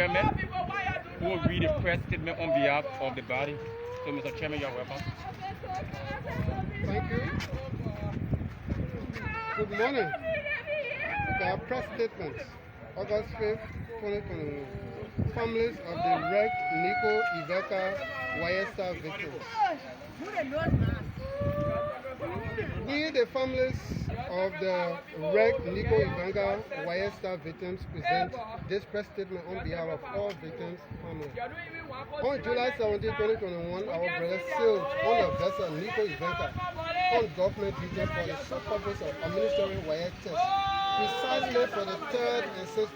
Chairman, who will read a press statement on behalf of the body. So, Mr. Chairman, you are welcome. Thank you. Good morning. The press statement, August 5th, 2021. Families of the wrecked Niko, Ivanka, WAEC victims. We, the families of the wrecked Niko, Ivanka, WAEC victims, present this press statement on behalf of all victims' families. On July 17, 2021, our brothers sailed on a vessel Niko, Ivanka on government duty for the sole purpose of administering WAEC tests, precisely for the 3rd and 6th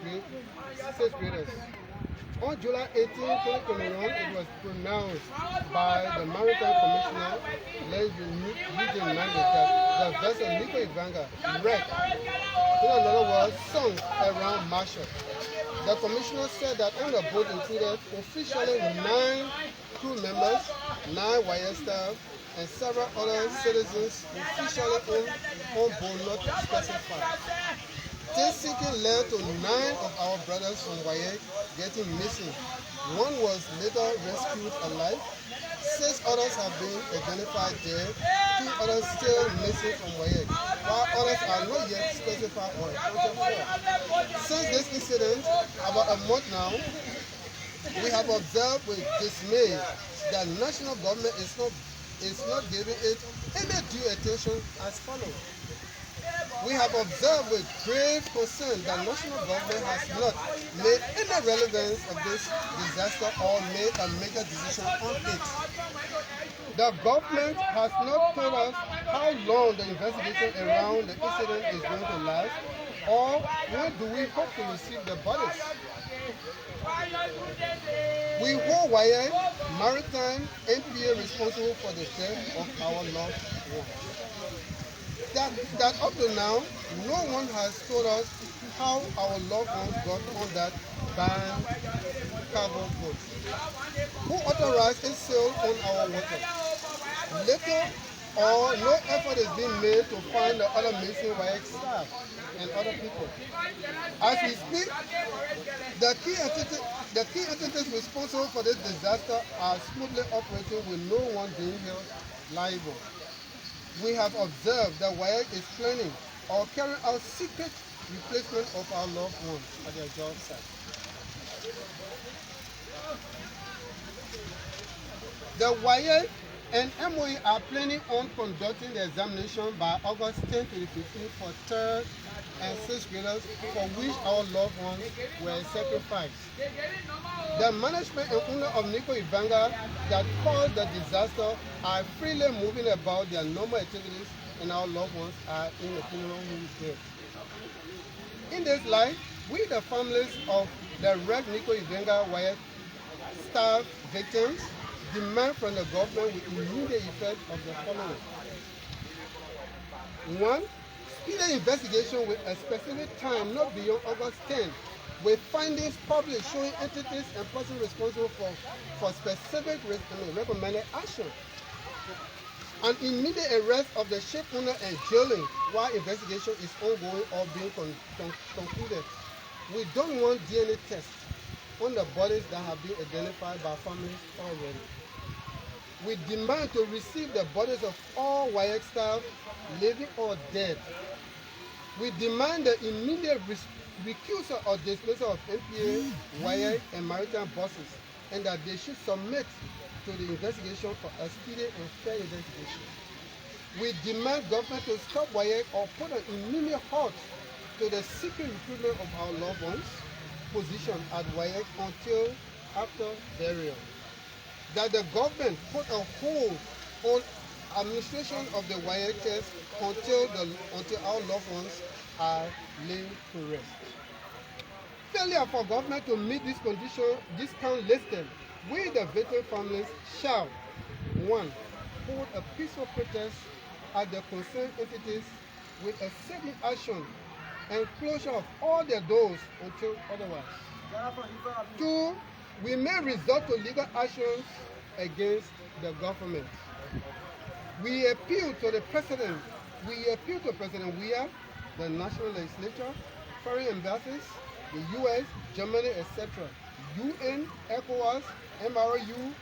graders. On July 18, 2021, it was pronounced by the Maritime Commissioner, Region 9, that the vessel Niko Ivanka wrecked, in other words, sunk around Marshall. The Commissioner said that on the boat included officially 9 crew members, 9 wire staff, and several other citizens officially on board not specified. This sinking led to 9 of our brothers from WAEC getting missing. One was later rescued alive. 6 others have been identified dead. 2 others still missing from WAEC, while others are not yet specified or accounted for. Since this incident, about a month now, we have observed with dismay that national government is not giving it any due attention as follows. We have observed with grave concern that national government has not made any relevance of this disaster or made a major decision on it. The government has not told us how long the investigation around the incident is going to last, or when do we hope to receive the bodies. We hold WAEC, Maritime, NPA responsible for the death of our loved ones. That up to now, no one has told us how our loved ones got on that banned cargo boat. Who authorized its sail on our water? Little or no effort is being made to find the other missing WAEC staff and other people. As we speak, the key entities responsible for this disaster are smoothly operating with no one being held liable. We have observed that WAEC is planning or carrying out secret replacement of our loved ones at their job site. The WAEC and MOE are planning on conducting the examination by August 10 to the 15th for 3rd and 6th graders for which our loved ones were sacrificed. The management and owner of Niko Ivanka that caused the disaster are freely moving about their normal activities, and our loved ones are in the funeral home dead. In this light, we, the families of the wrecked Niko Ivanka WAEC staff victims, demand from the government with immediate effect of the following. 1. Speedy investigation with a specific time not beyond August 10, with findings published showing entities and persons responsible for specific recommended action. An immediate arrest of the ship owner and jailing while investigation is ongoing or being concluded. We don't want DNA tests on the bodies that have been identified by families already. We demand to receive the bodies of all WAEC staff, living or dead. We demand the immediate recusal or dismissal of NPA, WAEC, and maritime bosses, and that they should submit to the investigation for a speedy and fair investigation. We demand government to stop WAEC or put an immediate halt to the secret recruitment of our loved ones position at WAEC until after burial. That the government put a hold on administration of the WAEC test until our loved ones are laid to rest. Failure for government to meet this condition, discount listed, we the victim families shall 1. Hold a peaceful protest at the concerned entities with a civil action and closure of all their doors until otherwise. 2. We may resort to legal actions against the government. We appeal to President Weah, the national legislature, foreign embassies, the US, Germany, etc., UN, ECOWAS, MRU,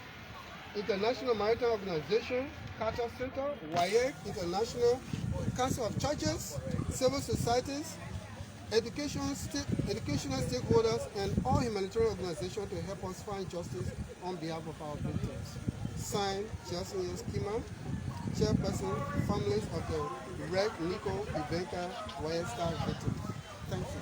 International Maritime Organization, Carter Center, WAEC, International Council of Churches, civil societies, educational stakeholders, and all humanitarian organizations to help us find justice on behalf of our victims. Signed, Chelsea Skima, Chairperson, families of the WAEC Niko, Ivanka, WAEC victims. Thank you.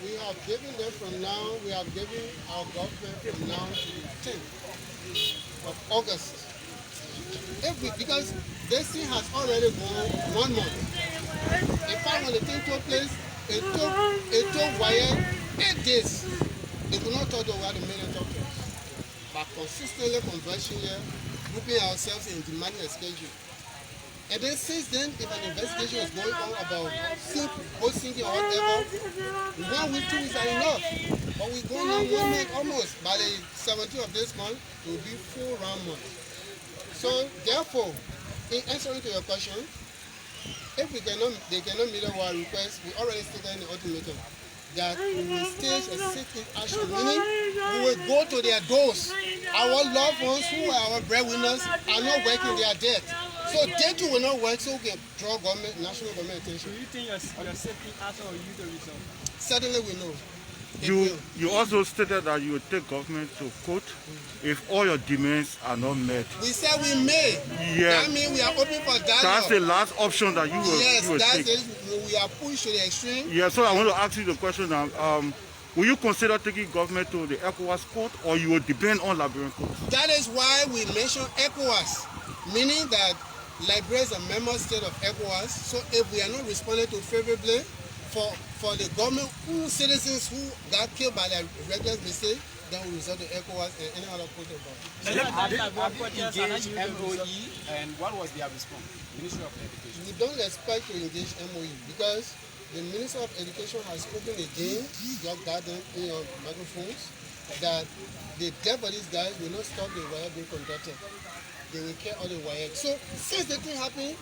We have given them from now, we have given our government from now to the 10th of August. Because this thing has already gone 1 month. In fact, when the thing took place, it took WAEC 8 days. They could not talk to what the million talk to us. But consistently conversing here, grouping ourselves and demanding a schedule. And then since then, if an investigation is going on about boat sinking or whatever, 1 week, 2 weeks are enough. But we're going on 1 month almost. By the 17th of this month, it will be full round month. So therefore, in answering to your question, if they cannot meet our request, we already stated in the ultimatum that we will stage a sit-in action, meaning we will go to their doors. Our loved ones who are our breadwinners are not working, they are dead. So they too will not work, so we can draw national government attention. Do you think your safety action will use the result? Certainly we know. You also stated that you would take government to court if all your demands are not met. We said we may. Yeah. That means we are open for dialogue. That's the last option that you will Yes, that's take. it. We are pushed to the extreme. Yeah, so I want to ask you the question now. Will you consider taking government to the ECOWAS court, or you will depend on Liberian court? That is why we mention ECOWAS, meaning that Liberia is a member state of ECOWAS. So if we are not responding to favorably for the government citizens who got killed by their reckless mistake, then we resort to ECOWAS and any other court involved. Have you engaged MOE, and what was their response? Ministry of Education. We don't expect to engage MOE because the Minister of Education has spoken again, your garden in your microphones, that the death of these guys will not stop the WAEC being conducted. They will care all the WAEC. So since the thing happened,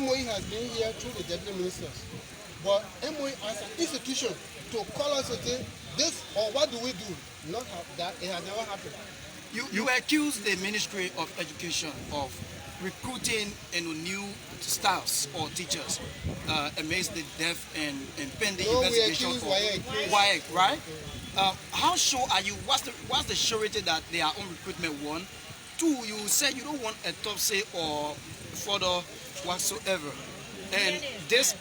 MOE has been here through the deputy ministers. But MOE as an institution to call us and say, this or what do we do? Not have that, it has never happened. You accuse the Ministry of Education of recruiting new staffs or teachers amidst the death and pending investigation for WAEC, right? How sure are you? What's the surety that they are on recruitment? 1, 2, you said you don't want a top say or further whatsoever. And this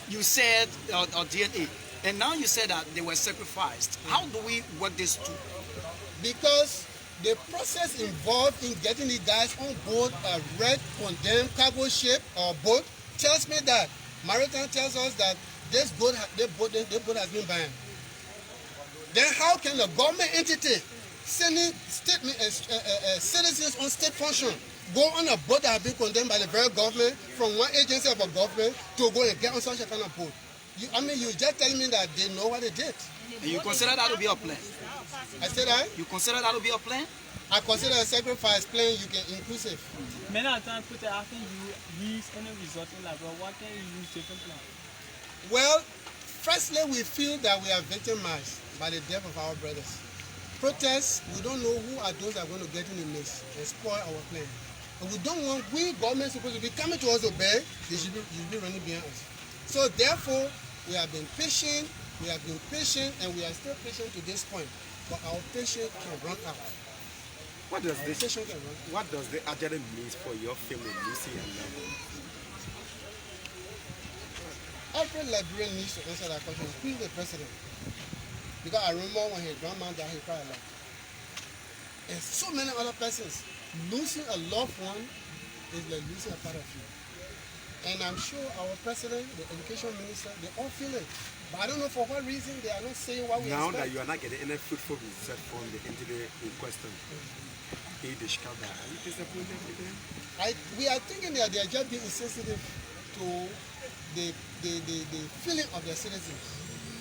you said or DNA, and now you said that they were sacrificed. How do we work this through? Because the process involved in getting the guys on board a red condemned cargo ship or boat tells me that Maritime tells us that this boat has been banned. Then how can the government entity sending citizens on state function go on a boat that has been condemned by the very government from one agency of a government to go and get on such a kind of boat? You're just telling me that they know what they did. And you consider that to be a plan? I said that? You consider that to be a plan? I consider a sacrifice plan inclusive. Many times people are asking you use any result in Liberia. Why can't you use different plans? Well, firstly, we feel that we are victimized by the death of our brothers. Protests, we don't know who are those that are going to get in the mix and spoil our plan. And we don't want, we government supposed to be coming to us to beg, they should be running behind us. So therefore, we have been patient, and we are still patient to this point. But our patience can run out. What does the agenda mean for your family, Lucy and Niko? Every Liberian needs to answer that question, including the president. Because I remember when his grandma died, he cried a lot. And so many other persons. Losing a loved one is like losing a part of you. And I'm sure our president, the education minister, they all feel it. But I don't know for what reason they are not saying what we Now expect. that you are not getting any fruitful result from the engineer in question, are you disappointed with them? We are thinking that they are just being insensitive to the feeling of their citizens.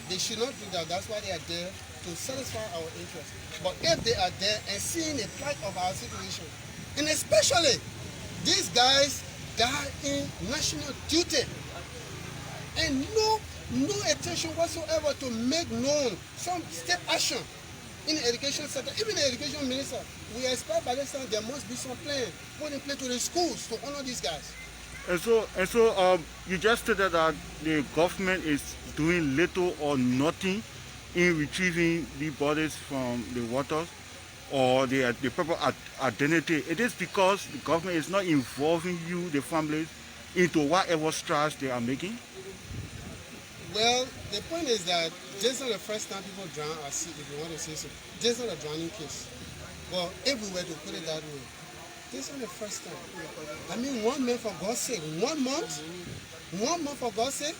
They should not do that. That's why they are there, to satisfy our interests. But if they are there and seeing the plight of our situation, and especially these guys die in national duty, and no attention whatsoever to make known some state action in the education sector, even the education minister, we expect by this time there must be some plan put in place to the schools to honor these guys. And so you just stated that the government is doing little or nothing in retrieving the bodies from the waters or the proper identity. It is because the government is not involving you, the families, into whatever strides they are making? Well, the point is that this is not the first time people drown at sea, if you want to say so. This is not a drowning case. Well, if we were to put it that way, this is not the first time. I mean, 1 month for God's sake. 1 month? 1 month for God's sake?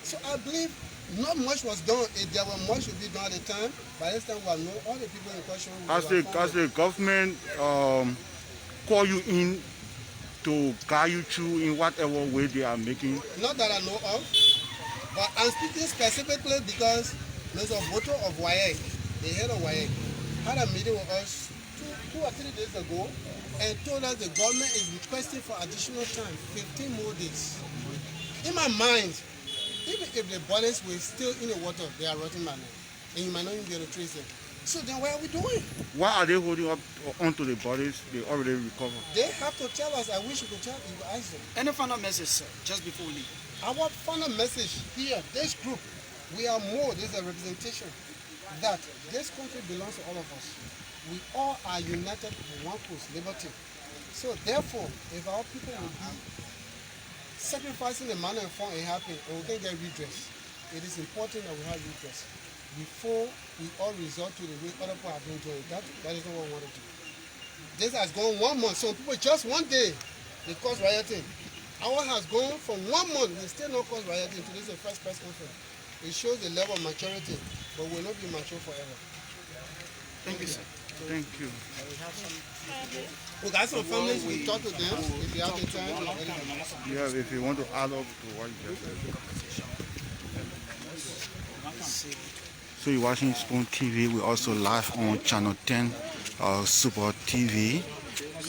So I believe not much was done. If there were much to be done at the time, by this time we will know all the people in question. As the government call you in to guide you through in whatever way they are making? Not that I know of, but I'm speaking specifically because Mr. Voto of WAEC, the head of WAEC, had a meeting with us two or 3 days ago and told us the government is requesting for additional time, 15 more days. In my mind, even if the bodies were still in the water, they are rotting by now, and you might not even be able to trace them. So then what are we doing? Why are they holding up onto the bodies they already recovered? They have to tell us. I wish you could tell you could ask them. Any final message, sir, just before we leave? Our final message here, this group, we are more, this is a representation that this country belongs to all of us. We all are united in one cause, liberty. So therefore, if our people will be sacrificing the manner and form it happened, and we can get redress, it is important that we have redress before we all resort to the way other people have been doing. That is not what we want to do. This has gone 1 month. Some people just 1 day, they cause rioting. Ours has gone from 1 month, we still not cause rioting. So this is the first press conference. It shows the level of maturity, but we will not be mature forever. Thank you, sir. Thank you. We got some families, we talk to them if you have the time. Yeah, if you want to add up to what you just said. So you're watching Spoon TV. We're also live on Channel 10 Super TV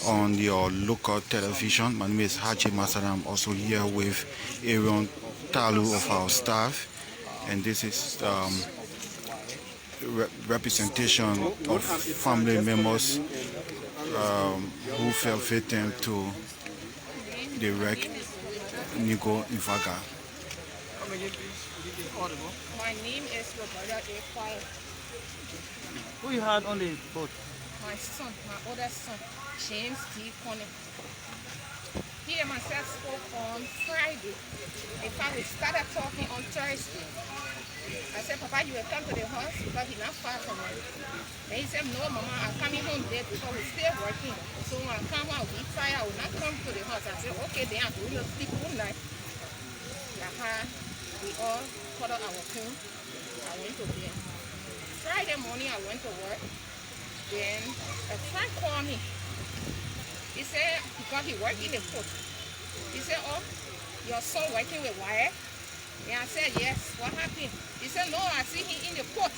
on your local television. My name is Haji Masada. I'm also here with Aaron Talu of our staff, and this is representation of family members who fell victim to the wreck Niko Ivanka. My name is Roberta A. Quiet. Who you had on the boat? My son, my oldest son, James D. Connie. He and myself spoke on Friday. In fact, we started talking on Thursday. I said, Papa, you will come to the house because he's not far from me. Then he said, no, Mama, I'm coming home late because we're still working. So when I come home, we tired, I will not come to the house. I said, okay, then I'm going to sleep all night. We all cut out our phone. I went to bed. Friday morning, I went to work. Then a friend called me. He said, because he worked in the port. He said, oh, your son working with wire? And I said, yes. What happened? He said, no, I see him in the port.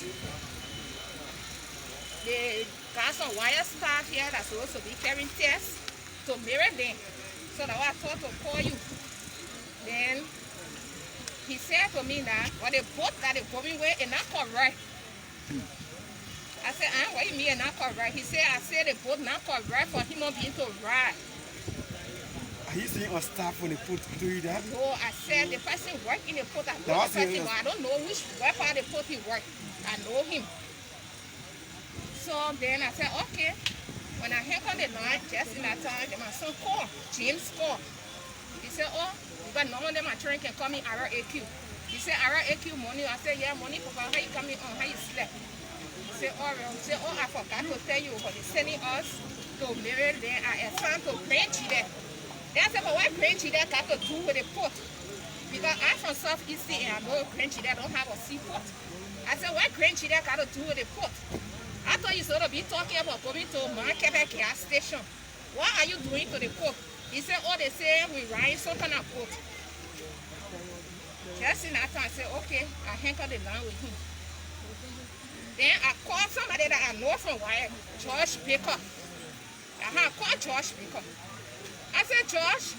They got some wire staff here that's supposed to be carrying tests to mirror them. So that's why I thought to call you. Then he said to me that, well, the boat that they're going with is not correct. I said, what do you mean not correct? He said, I said the boat not correct for human being to ride. Are you saying on staff when they put doing that? No, I said the person work in the port. I know the person, but I don't know where part of the port he work. I know him. So then I said, okay. When I hang on the line, just in that time, my son called, James called. He said, oh, but none of them my children can call me RAQ. He said, RAQ money. I said, yeah, money, Papa, how you coming on? How you slept? He said, all right. He said, oh, I forgot to tell you, but they're sending us to Maryland. I assigned to bench there. Then I said, but what grandchildren got to do with the port? Because I'm from Southeast and I know grandchildren don't have a seaport. I said, what grandchildren got to do with the port? I thought you sort of be talking about going to Market gas station. What are you doing to the port? He said, oh, they say we ride some kind of port. Just in that time, I said, okay, I hang on the line with him. Then I called somebody that I know from WAEC, George Baker. I called George Baker. I said, George,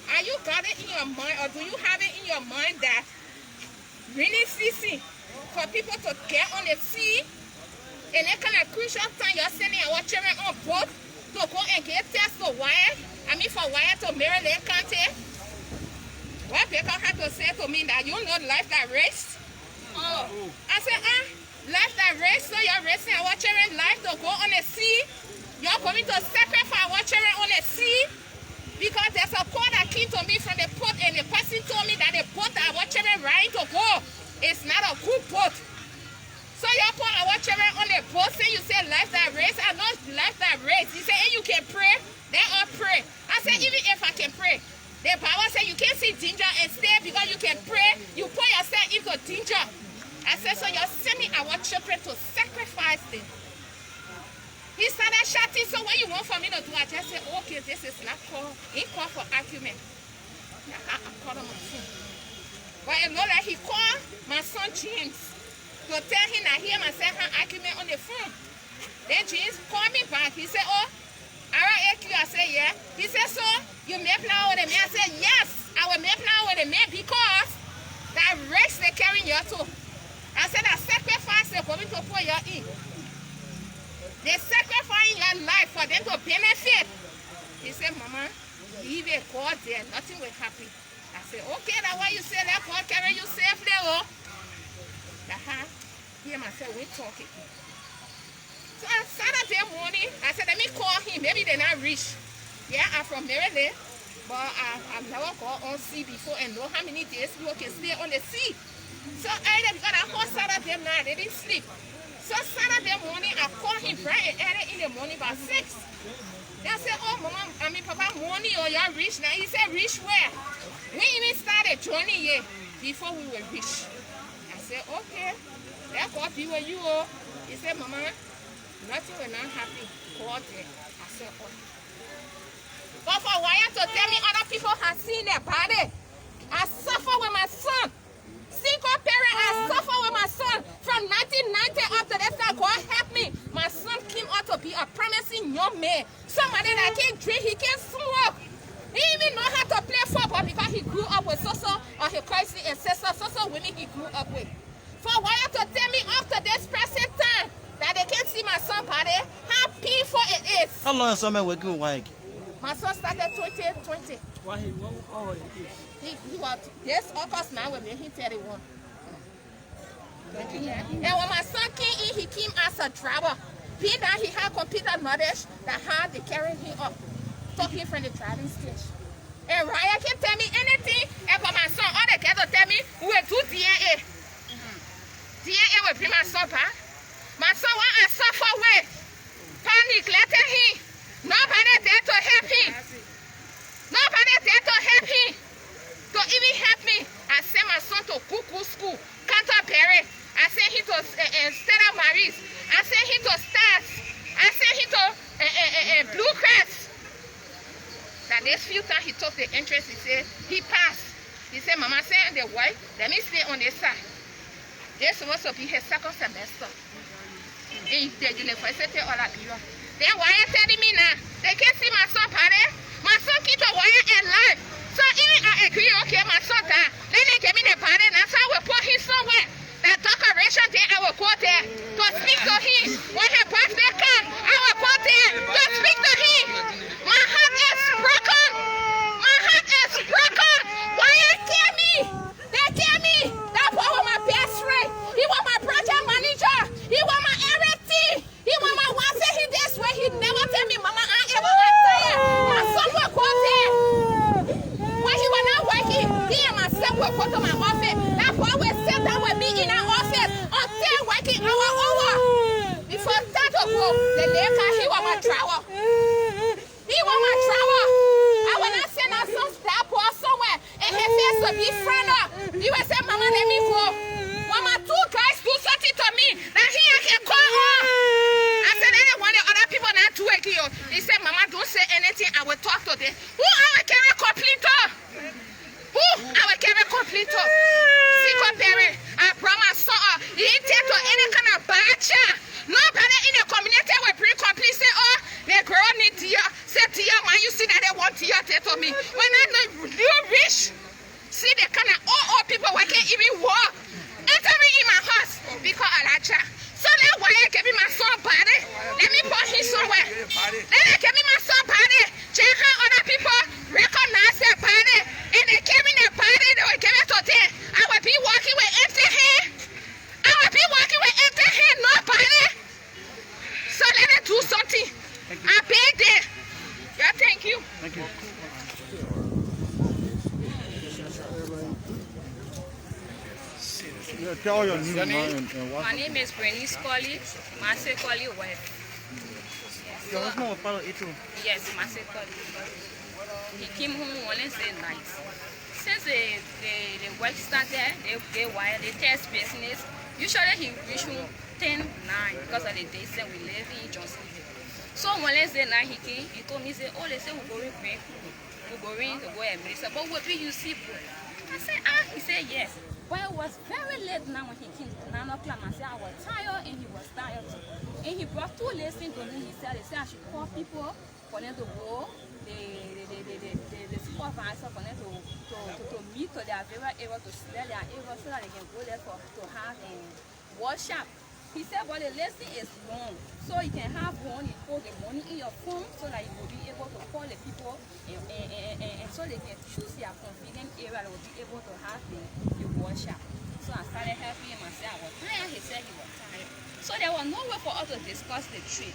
are you got it in your mind, or do you have it in your mind that rainy season for people to get on the sea, and that kind of crucial time you're sending our children on boat to go and get tests to WAEC, for WAEC to Maryland County? What Baker had to say to me that you know life that race? Oh. I said, life that race, so you're racing our children's life to go on the sea? You're going to sacrifice our children on the sea? Because there's a call that came to me from the port, and the person told me that the boat that our children riding to go is not a good boat. So you put our children on the boat, say you say life that race. I know life that race. He said, hey, you can pray, then I'll pray. I said, even if I can pray, the Bible said you can't see danger and stay because you can pray, you put yourself into danger. I said, so you're sending our children to sacrifice them. He started shouting, so what you want for me to do? I just said, okay, this is not called, he called for argument. I called him on the phone. But it looked like he called my son James to tell him that he and myself had argument on the phone. Then James called me back. He said, oh, RAQ. I said, yeah. He said, so you may plan with the man? I said, yes, I will make plan with the man because that race they carry you to. I said, that sacrifice they're going to put you in. They sacrifice your life for them to benefit. He said, Mama, leave it, God there, nothing will happen. I said, okay, that's why you say that God carry you safely, oh. He and myself, we talking. So on Saturday morning, I said, let me call him. Maybe they're not rich. Yeah, I'm from Maryland, but I've never gone on sea before and know how many days people can stay on the sea. So early, because I called Saturday night, they didn't sleep. So Saturday morning, I called him bright and early in the morning about 6. Then I said, oh, Mama, Papa, morning, or you're rich now. He said, rich where? We even started journey here before we were rich. I said, okay, that God be with you. Oh. He said, Mama, nothing will not happen. God there. I said, okay. But for WAEC to tell me other people have seen their body, I suffer with my son. Single parent, I suffer with my son from 1990 up to this time. God help me. My son came out to be a promising young man. Somebody that can't drink, he can't smoke. He even know how to play football because he grew up with so-so or his cousin and sister, so-so women he grew up with. For WAEC to tell me after this present time that they can't see my son body, how painful it is. How long has someone working with WAEC? My son started 2020. What was it? He was, this August now will make him 31. And when my son came in, he came as a driver. Being that he had computer knowledge, that how they carried him up, took him from the driving stage. And Ryan can tell me anything about my son. All they can tell me, we will do DNA. DNA will bring my son back. My son want to suffer with. Paul neglected him. Nobody there to help him. Nobody there to help him. To even help me, I sent my son to Cuckoo School, Canterbury. I sent him to Stella Maris. I sent him to Stars. I sent him to Blue Crest. That this few times he took the entrance, he said, he passed. He said, Mama said, the wife, let me stay on this side. This was supposed to be his second semester in the University of Liberia. Then why are you telling me now? They can't see my son, party. My son keep a wire and life. So even I agree, okay, my son died. Then they give me the body, and so I will put him somewhere. That decoration day, I will go there to speak to him. When his birthday comes, I will go there to speak to him. My heart is broken. My heart is broken. Why you kill me? They kill me. That boy was my best friend. He was my project manager. He was my everything. He was my wife. He this way. He never tell me, Mama, I ever tired. My son will go there. When he was not working, he and myself will go to my office. That boy will sit down with me in our office until working hour over. Before that to go, the later he was my driver. He was my driver. I will be friend up. He will say, Mama, let me go. Mama, 2 guys do something to me. That he can call her. I said, they want the other people not to work here. He said, Mama, don't say anything. I will talk to them. Who I can complete her? Who I can complete her? Secret parent. I brought my son up. He didn't take to any kind of bad child. Nobody in the community will bring complete. Say, oh, the girl need Tia. Say, Tia, when you see that they want Tia, tell to me. When I know you rich, see the kind of old people who can't even walk. Enter me in my house because I like child. So that's why I give me my son body. Let me put him somewhere. Let me give me my son body. Check how other people recognize their body. And they give me their body, they will give it to them. I will be walking with empty hand. I will be walking with empty hand, no body. So let me do something. I beg them. Yeah, thank you. Thank you. Yeah, tell your name and what. My name is Bernice Colley, Master Colley wife. Your husband was part of it too? Yes, Master Colley. He came home Wednesday night. Since the work started, they test business. Usually he reach home 10, 9 because of the days that we live in Johnsonville. So Wednesday night he came, he told me, say, oh, they say we're going to go and minister, but what do you see? I said, he said, yes. But it was very late now when he came to 9 o'clock. I said, I was tired and he was tired too. And he brought 2 lessons to me. He said I should call people for them to go, the supervisor for them to meet so they are very able to sell their area so that they can go there to have a workshop. He said, but the lesson is long. So you can have one, you put the money in your phone so that you will be able to call the people and so they can choose their convenient area that will be able to have the workshop. So I started helping him and said I was tired. He said he was tired. So there was no way for us to discuss the trip.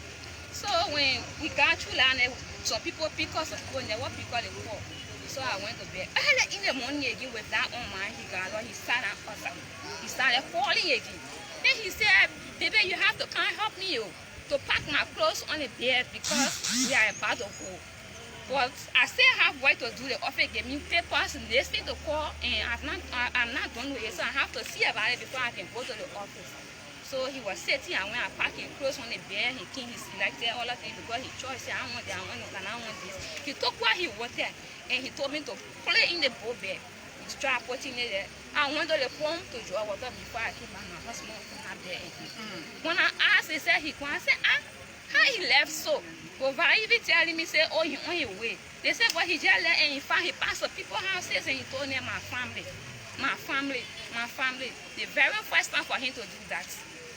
So when we got through land, some people pick us a phone, they were pick us a call. So I went to bed. Early in the morning again with that on mind, he started calling again. Then he said, baby, you have to come help me to pack my clothes on the bed because we are about to go. But I still have work to do. The office gave me papers and they still to call and I'm not done with it. So I have to see about it before I can go to the office. So he was sitting and when I packed his clothes on the bed, he came, he selected all of things because he chose, I want that, I want this. He took what he wanted and he told me to put it in the boat bed. He started putting it there. I went to the phone to draw water before I came back. My husband was not there. When I asked, he said he come. I said, how he left so? But even telling me, say, oh, he on his way. They said, but he just left and he found, he passed the people's houses and he told them my family. The very first time for him to do that.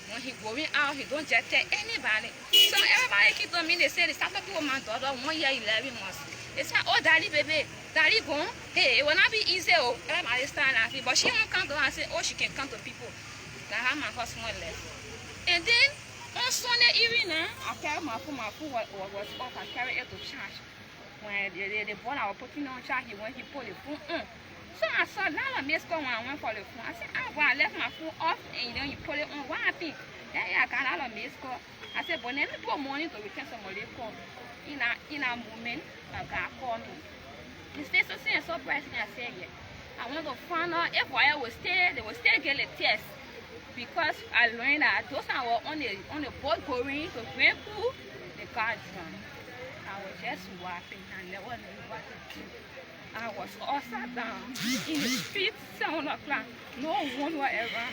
When he going out, he don't just tell anybody. So everybody keep on me, they say, they started to my daughter 1 year, 11 months. They said, oh, daddy, baby, daddy gone. Hey, it will not be easy. Oh, everybody start laughing. But she won't come to her and say, oh, she can come to people. That's how my husband left. And then, on Sunday evening, I carried my food was off. I carried it to church. When the boy I was putting on church, he put the food on. So I saw a lot of missed when I went for the phone. I said, I left my food off and then you put it on. What happened? Then I got a lot of missed call. I said, but let me put money to return some of the call. In a moment, God called me. He said something so surprising. I said, yeah. I want to find out if I was still, they will still get a test. Because I learned that those that were on the boat going to Grand Pool, the car drowned. I was just walking and there wasn't what to do. I was upside down in the street, 7 o'clock, no one whatever.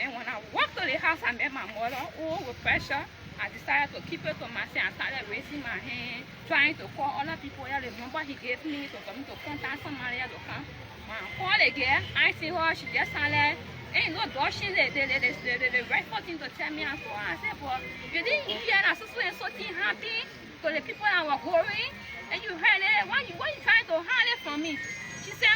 And when I walked to the house, I met my mother, with pressure. I decided to keep it to myself. I started raising my hand, trying to call other people. The number he gave me for me to contact somebody to come. When I called again, I see her, she just started, ain't no dodging the rightful thing to tell me. I said, well, you didn't hear that something happened to the people that were going, and you heard it. Why you trying to hide it from me? She said,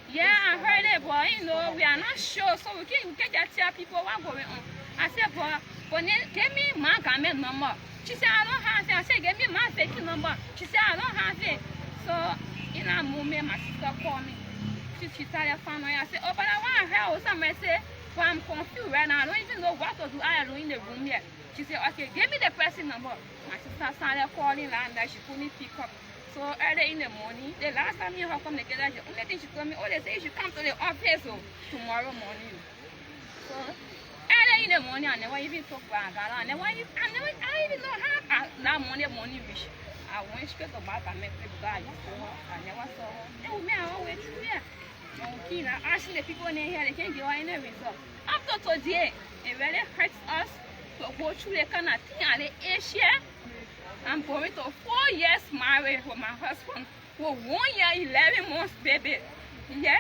yeah, I heard it, but we are not sure, so we can't just tell people what's going on. I said, but then give me my government number. She said, I don't have it. I said, give me my fake number. She said, I don't have it. So in that moment, my sister called me. She started finding out. I said, oh, but I want to hear somebody say, but I'm confused right now. I don't even know what to do. I am in the room yet. She said, okay, give me the person number. My sister started calling and she couldn't pick up. So early in the morning, the last time me and her come together, the only thing she told me, oh, they say you should come to the office tomorrow morning. So early in the morning, I never even talk about her. I even know how that morning reach. I went straight to back and met her because I used to her. I never saw her. Oh, me, I always through there. I'm asking the people in here, they can't give her any result. After today, it really hurts us to go through the kind of thing at the age here. I'm going to 4 years married with my husband with 1 year, 11 months baby. Yeah?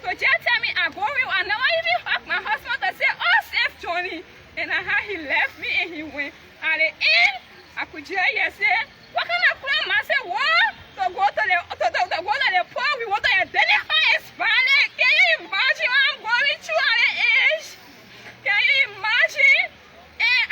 So just tell me, I never even hug my husband to say, oh, safe journey. And he left me and he went. At the end, I could hear you say, what kind of plan? I said, what? To go to the poor, we want to identify as violent. Can you imagine what I'm going through at the age? Can you imagine? And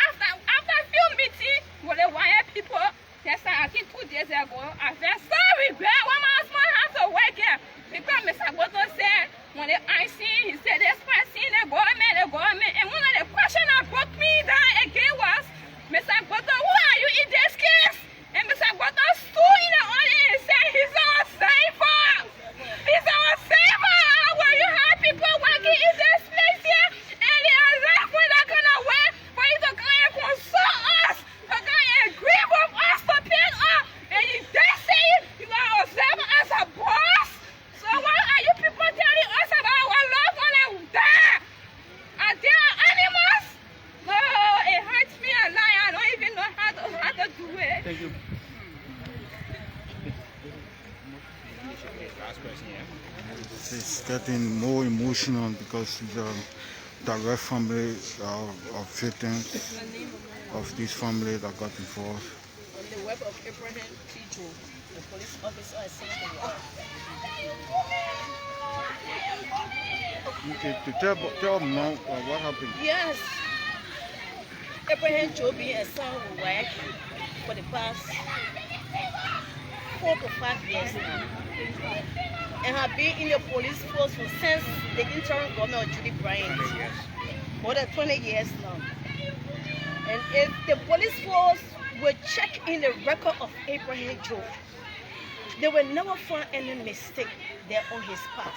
after a few meetings with the wire people, that's I think 2 days ago, I felt so regret when my husband had to work here. Because Mr. Boto said, when they he said, this person, the government. And one of the questions that broke me down again was, Mr. Boto, who are you in this case? And Mr. Boto stood in the audience and said, he's our savior. He's our savior. When you have people working in this place here, and they are left with that kind of way for you to come and console us, to come and agree with us to pay up. And you they say you are observing as a boss. So why are you people telling us about our loved one and die? Are there animals? No, it hurts me a lot. I don't even know how to do it. Thank you. It's getting more emotional because the direct family of victims of this family that got involved. On the web of Abraham T. Joe, the police officer is saying Okay, to tell now what happened. yes. Abraham Joe being a son with WAEC for the past 4 to 5 years now. And have been in the police force since the interim government of Judy Bryant. More than 20 years now. And if the police force will check in the record of Abraham Joe, they will never find any mistake there on his part.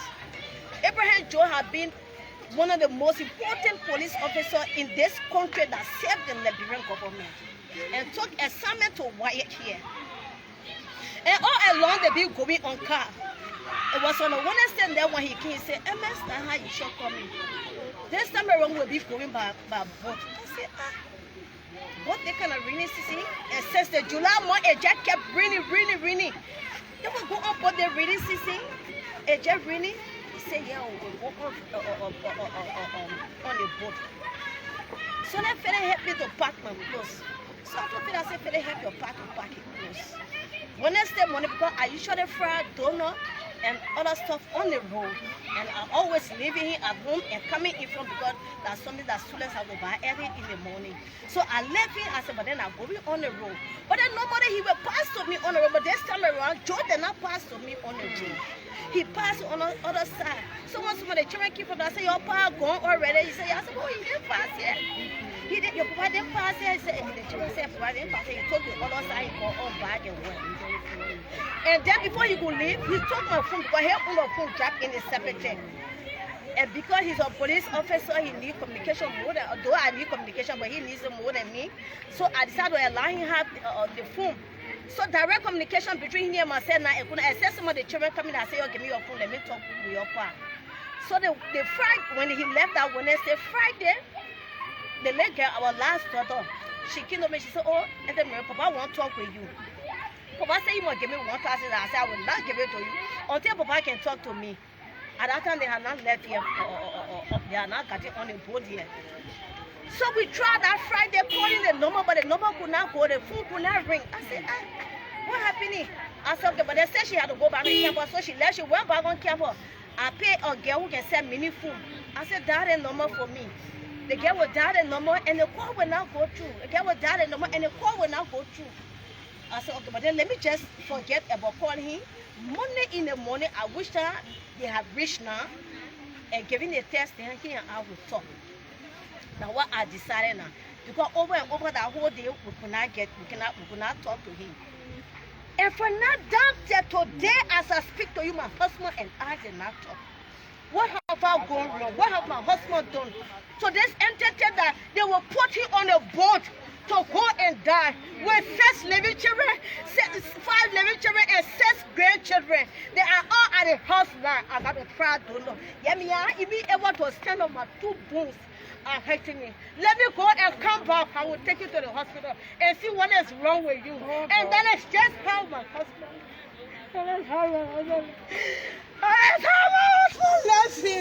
Abraham Joe has been one of the most important police officers in this country that served the Liberian government and took assignment to WAEC here. And all along they be going on car. It was on a Wednesday there when he came and said, MS, that's how you should come in. This time around we'll be going by boat. I said, what they kind of rainy season? And since the July month, it just kept raining. They will go up on the rainy season. It just raining. He said, yeah, we'll go on the boat. So that fella helped me to pack my clothes. So I told I said, fella, help your pack it close. Wednesday morning, because I usually fry donut and other stuff on the road, and I always leaving him at home and coming in from because that's something that students have to buy early in the morning. So I left him, I said, but then I'm going on the road. But then nobody, he will pass to me on the road, but this time around, Joe did not pass to me on the road. He passed on the other side. So once when the children keep up, I said, your pa gone already. He said, yeah. I said, oh, he didn't pass yet. He did, your papa didn't pass yet. He said, the children said, papa didn't pass yet. He took the other side, he got on back and went. And then before he could leave, he took my phone because he had my phone dropped in his secretary. And because he's a police officer, he needs communication more than, although I need communication, but he needs it more than me. So I decided to allow him to have the phone. So direct communication between him and myself now, I couldn't access some of the children coming and say, oh, give me your phone, let me talk with your pa. So the Friday, when he left that Wednesday, Friday, the lady girl, our last daughter, she came to me, she said, oh, and then Papa want to talk with you. Papa said, you must give me 1,000. I said, I will not give it to you until Papa can talk to me. At that time, they had not left here, they had not got it on the board here. So we tried that Friday calling the number, but the number could not go, the phone could not ring. I said, what happened? I said, okay, but they said she had to go back to campus, so she left, she went back on campus. I paid a girl who can send mini phone. I said, dial the number for me. The girl will dial the number and the call will not go through. The girl will dial the number and the call will not go through. I said, okay, but then let me just forget about calling him. Monday in the morning, I wish that they have reached now and giving the test, then he and I will talk. Now what I decided now, because over and over that whole day we could not talk to him. And from now down till today, as I speak to you, my husband and I did not talk. What have I gone wrong? What have my husband done? So this entity that they will put him on a boat to go and die with 6 living children, 5 living children, and 6 grandchildren. They are all at the house now. I got a proud donor. Yeah, me, I even able to stand on my 2 bones are hurting me. Let me go and come back. I will take you to the hospital and see what is wrong with you. And that is just how my husband. That is how my husband. That is how my husband left me.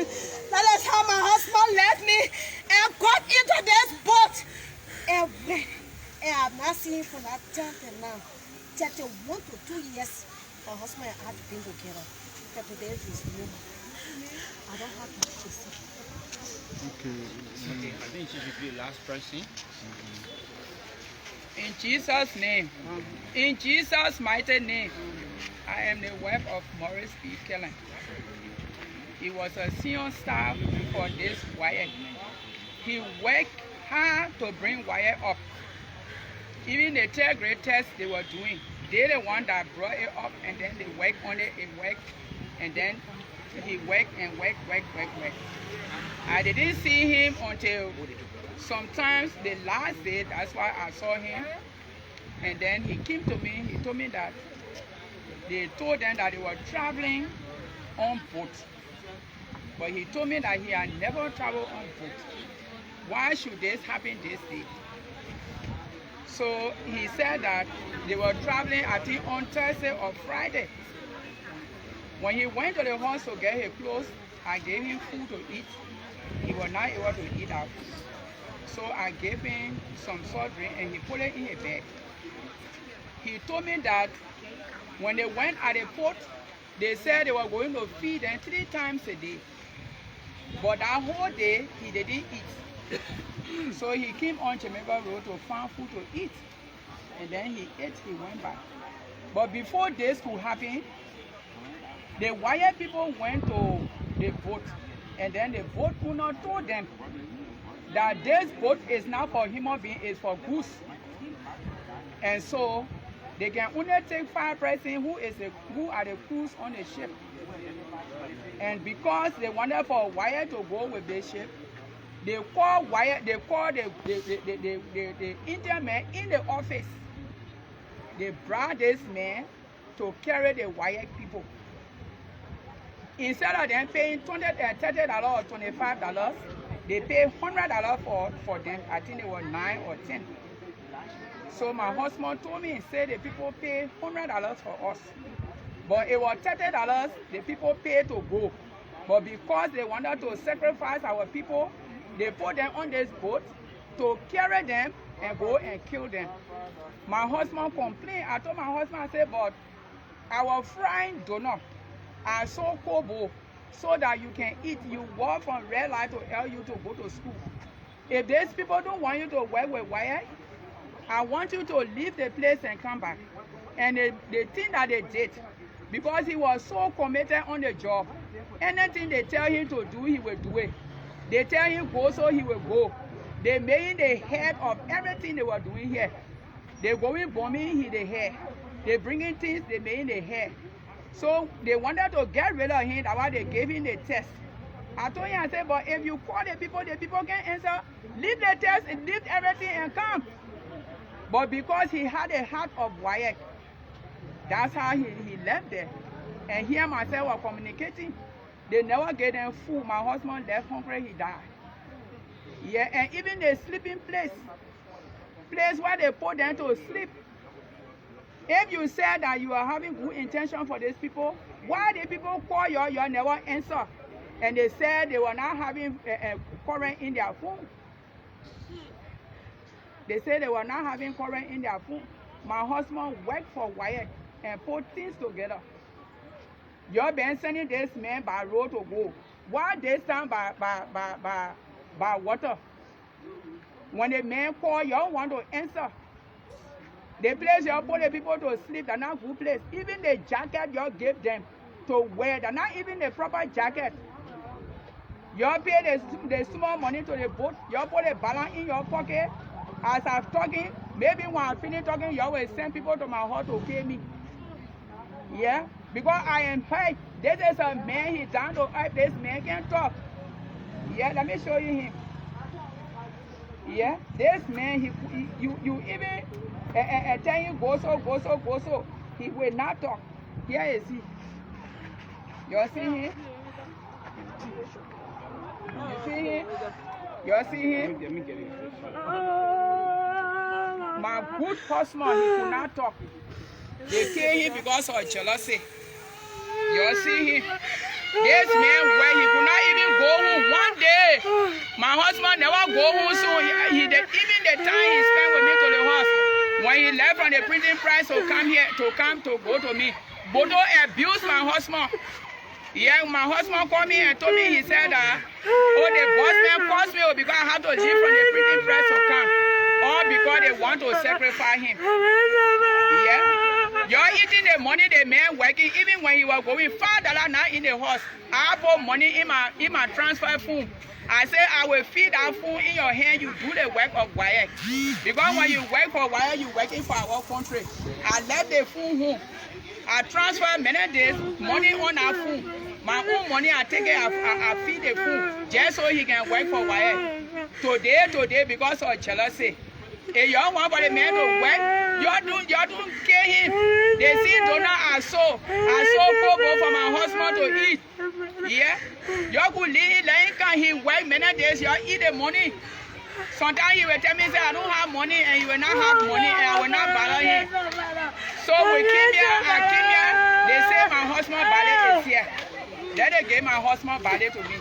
That is how my husband left me and got into this boat and went. And I've not seen him from that time till now. 1 to 2 years, my husband and I have been together. But today is new. I don't have much to say. Okay, I think she should be the last person. In Jesus' name, in Jesus' mighty name, I am the wife of Maurice B. Kellen. He was a senior staff for this WAEC. He worked hard to bring WAEC up. Even the 3rd grade test they were doing, they're the one that brought it up, and then they worked on it, and then he worked. I didn't see him until sometimes the last day, that's why I saw him. And then he came to me, he told me that they told them that they were traveling on boat. But he told me that he had never traveled on boat. Why should this happen this day? So he said that they were traveling, I think, on Thursday or Friday. When he went to the house to get his clothes, I gave him food to eat. He was not able to eat that food. So I gave him some salt drink and he put it in a bag. He told me that when they went at the port, they said they were going to feed them 3 times a day. But that whole day, he didn't eat. So he came on Jamaica Road to find food to eat. And then he ate, he went back. But before this could happen, the WAEC people went to the boat. And then the boat owner told them that this boat is not for human beings, it's for goose. And so they can only take 5 persons who are the crews on the ship. And because they wanted for WAEC to go with the ship, they called the Indian man in the office. They brought this man to carry the WAEC people. Instead of them paying $30 or $25, they pay $100 for them. I think they were 9 or 10. So my husband told me, he said the people pay $100 for us. But it was $30 the people paid to go. But because they wanted to sacrifice our people, they put them on this boat to carry them and go and kill them. My husband complained. I told my husband, I said, but our frying donut are so kobo so that you can eat. You walk from red light to LU to go to school. If these people don't want you to work with WAEC, I want you to leave the place and come back. And the thing that they did, because he was so committed on the job, anything they tell him to do, he will do it. They tell him go, so he will go. They made the head of everything they were doing here. They going bombing, he the head. They bringing things, they made the head. So they wanted to get rid of him, that's why they gave him the test. I told him, I said, but if you call the people can answer. Leave the test and leave everything and come. But because he had a heart of WAEC, that's how he left there. And he and myself were communicating. They never gave them food. My husband left hungry, he died. Yeah, and even the sleeping place where they put them to sleep. If you said that you are having good intention for these people, why the people call you never answer? And they said they were not having current in their phone. They said they were not having current in their phone. My husband worked for WAEC and put things together. You've been sending this man by road to go. Why this time by water? When the man call, you don't want to answer. The place you put the people to sleep, they're not good place. Even the jacket you give them to wear, they're not even the proper jacket. You pay the small money to the boat, you put a balance in your pocket. As I'm talking, maybe when I finish talking, you will send people to my house to pay me. Yeah, because I am hurt. This is a man, he down to earth. This man can talk. Yeah, let me show you him. Yeah, this man, you even tell him go so. He will not talk. Here is he. You see him? You see him? You see him? My good husband, he could not talk. They killed him because of jealousy. You see him? This man, where he could not even go home one day. My husband never go home, so even the time he spent with me to the house, when he left from the printing press to come here, to go to me, Bodo abused my husband. Yeah, my husband called me and told me, he said that, oh, the boss man calls me because I have to leave from the printing press to come. All because they want to sacrifice him. Yeah. You're eating the money the man working, even when he was going $5 now in the house. I put money in my transfer phone. I say, I will feed that phone in your hand, you do the work of WAEC. Because when you work for WAEC, you're working for our country. I left the phone home. I transfer many days, money on our phone. My own money, I take it, I feed the phone, just so he can work for WAEC. Today, because of jealousy. If you don't want for the man to work, you don't kill him. They see donor I sold football for my husband to eat. Yeah? You could leave him, he work many days, you eat the money. Sometimes he will tell me, say, I don't have money, and you will not have money, and I will not bother him. So we came here, they say my husband ballet is here. Then they gave my husband ballet to me.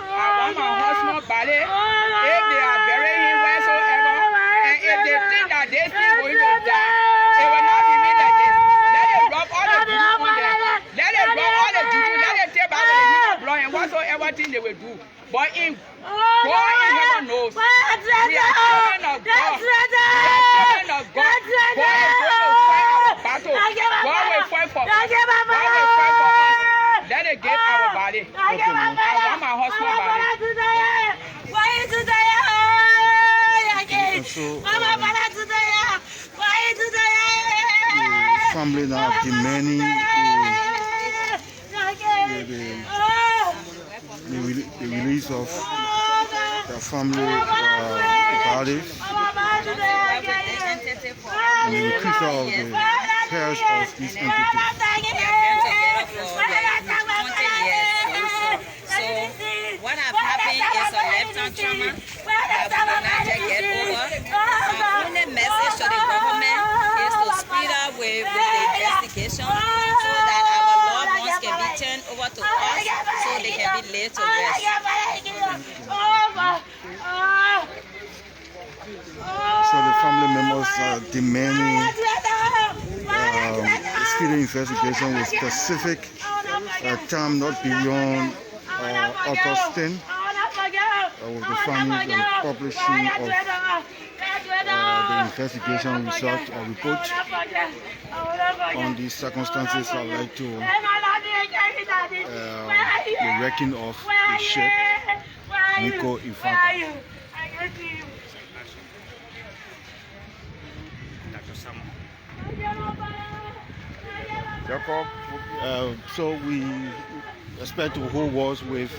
I want my husband ballet. If they are burying him wheresoever, and if they think that they still going to die, it will not be me like this. Let it rub all the juju on them. Let it rub all the juju. Let it take back the human blood and whatsoever thing they will do. But in God in heaven knows, we are children of God. We are children of God. God is going to fight our battle. God will fight for us. God will fight for us. Let it give our body. I want my husband body. The family now demanding the release of the family bodies and the increase of the cares of these entities. So what have happened is a lifetime trauma that we will not just get over. My only message to the government is to speed up with the investigation so that our loved ones can be turned over to us so they can be laid to rest. So the family members are demanding a speedy investigation with specific time not beyond August 10, with the families and publishing of the investigation result or report on these circumstances. I'd like to the wrecking of the ship Niko Ivanka. So we expect to hold wars with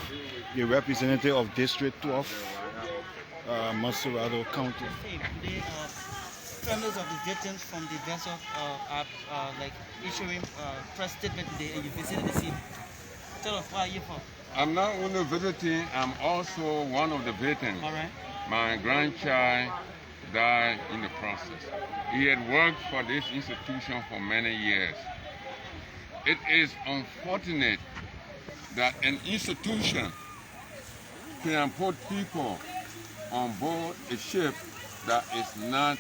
the representative of District 12, Masurado County. The families of the victims from the vessel are like issuing press statement today, and you visited the scene. Tell us, where are you from? I'm not only visiting, I'm also one of the victims. All right. My grandchild died in the process. He had worked for this institution for many years. It is unfortunate that an institution can put people on board a ship that is not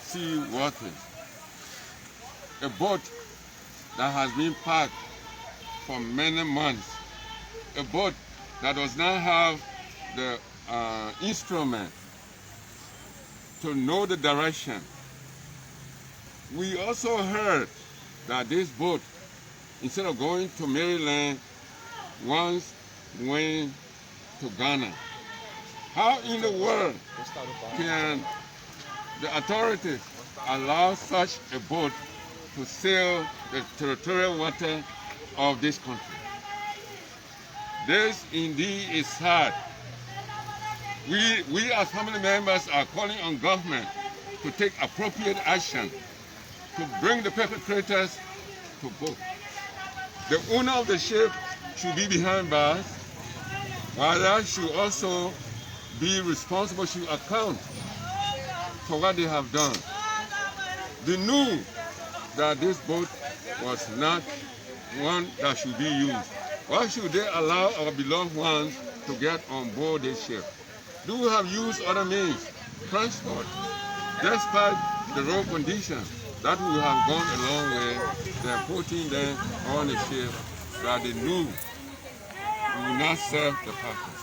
seaworthy. A boat that has been parked for many months. A boat that does not have the instrument to know the direction. We also heard that this boat, instead of going to Maryland, once went to Ghana. How in the world can the authorities allow such a boat to sail the territorial water of this country. This indeed is sad. We as family members are calling on government to take appropriate action to bring the perpetrators to book. The owner of the ship should be behind bars, while that should also be responsible, should account for what they have done. They knew that this boat was not one that should be used. Why should they allow our beloved ones to get on board this ship? Do we have used other means, transport, despite the road conditions? That would have gone a long way than putting them on a ship that they knew will not serve the purpose.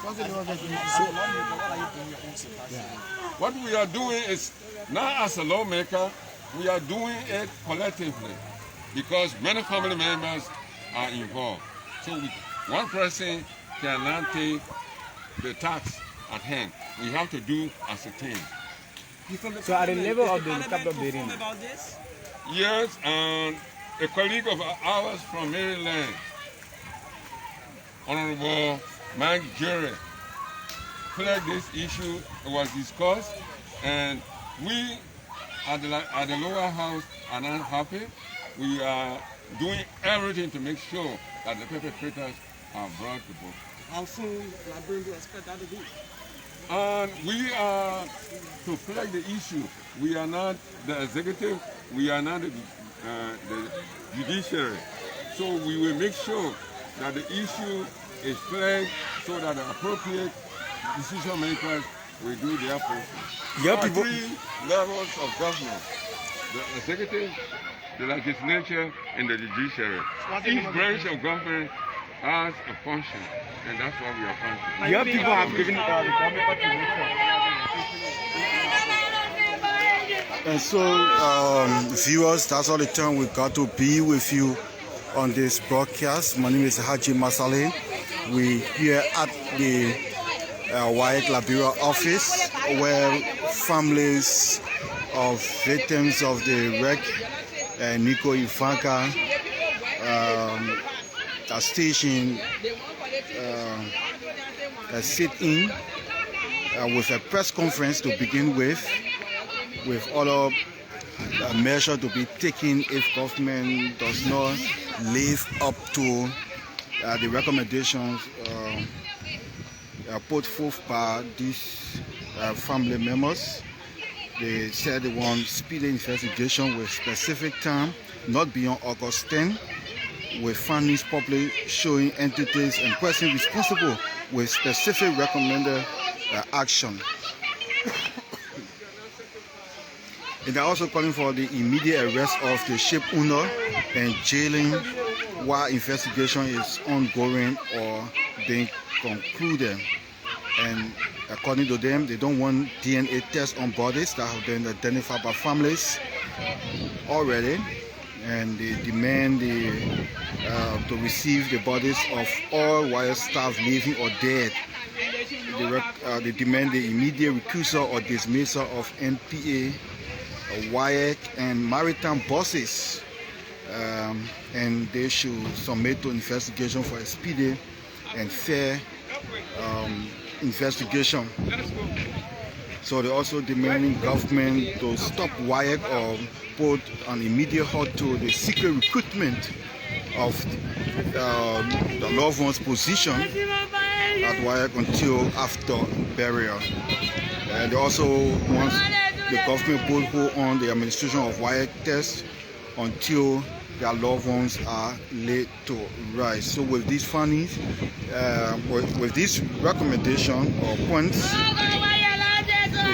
What we are doing is, not as a lawmaker, we are doing it collectively because many family members are involved. So one person cannot take the task at hand. We have to do as a team. So at the level of the capital building. Yes, and a colleague of ours from Maryland, Honorable Mike Jerry, flagged this issue. It was discussed, and we at the lower house are not happy. We are doing everything to make sure that the perpetrators are brought to book. How soon do you expect that to be? And we are to flag the issue. We are not the executive, we are not the judiciary. So we will make sure that the issue is flagged so that the appropriate decision makers will do their portion. There are three levels of government: the executive, the legislature, and the judiciary. Each branch of government has a function, and that's what we are functioning. Your people have given the government And so, viewers, that's all the time we got to be with you on this broadcast. My name is Haji Masale. We here at the WAEC Liberia office, where families of victims of the wreck, Niko, Ivanka, are stationed, sit in with a press conference to begin with other measures to be taken if government does not live up to the recommendations put forth by these family members. They said they want speedy investigation with specific time, not beyond August 10, with findings publicly showing entities and persons responsible with specific recommended action. And they're also calling for the immediate arrest of the ship owner and jailing while investigation is ongoing or being concluded. And according to them, they don't want DNA tests on bodies that have been identified by families already, and they demand to receive the bodies of all WAEC staff living or dead. They demand the immediate recusal or dismissal of NPA, WAEC, and maritime bosses, and they should submit to investigation for a speedy and fair investigation. So they also demanding government to stop WAEC or put an immediate halt to the secret recruitment of the loved one's position at WAEC until after burial. And they also want the government put hold on the administration of WAEC tests until their loved ones are laid to rise. So with these findings, with this recommendation or points,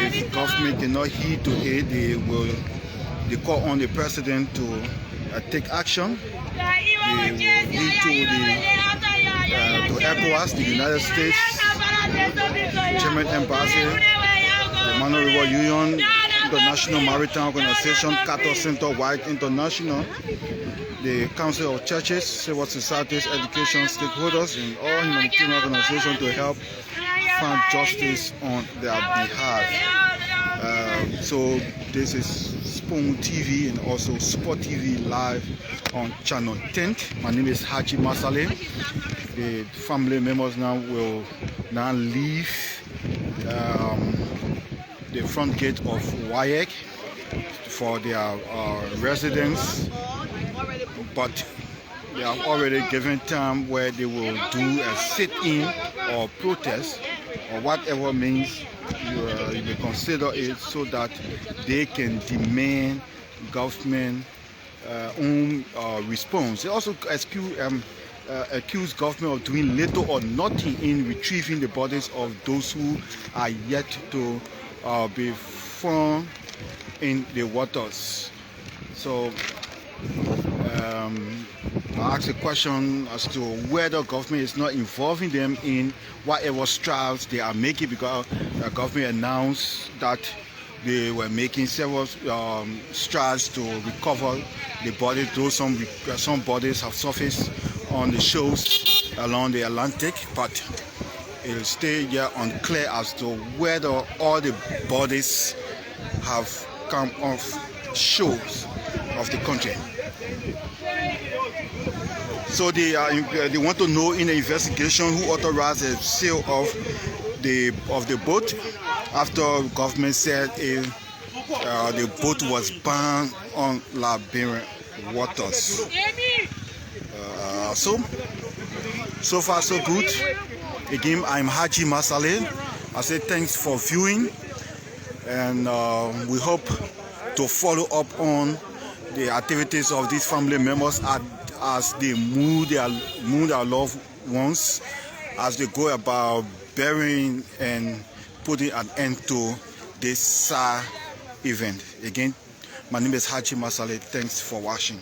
if government cannot heed to it, they call on the president to take action. They will lead to ECOWAS, the United States, German Embassy, the Mano River Union, International Maritime Organization, Cato Center, WAEC International, the Council of Churches, Civil Societies, Education Stakeholders, and all humanitarian organizations to help find justice on their behalf. So this is Pong TV and also Sport TV live on channel 10. My name is Haji Masale. The family members now will now leave the front gate of WAEC for their residence, but they have already given time where they will do a sit-in or protest or whatever means you consider it, so that they can demand government own response. They also accuse government of doing little or nothing in retrieving the bodies of those who are yet to be found in the waters. So I asked a question as to whether government is not involving them in whatever strides they are making, because the government announced that they were making several strides to recover the bodies, though some bodies have surfaced on the shores along the Atlantic, but it will stay here unclear as to whether all the bodies have come off shores of the country. So they want to know in the investigation who authorized the sale of the boat, after government said the boat was banned on Liberian waters. So far so good. Again, I'm Haji Masale. I say thanks for viewing, and we hope to follow up on the activities of these family members as they move their loved ones, as they go about burying and putting an end to this sad event. Again, my name is Haji Masale. Thanks for watching.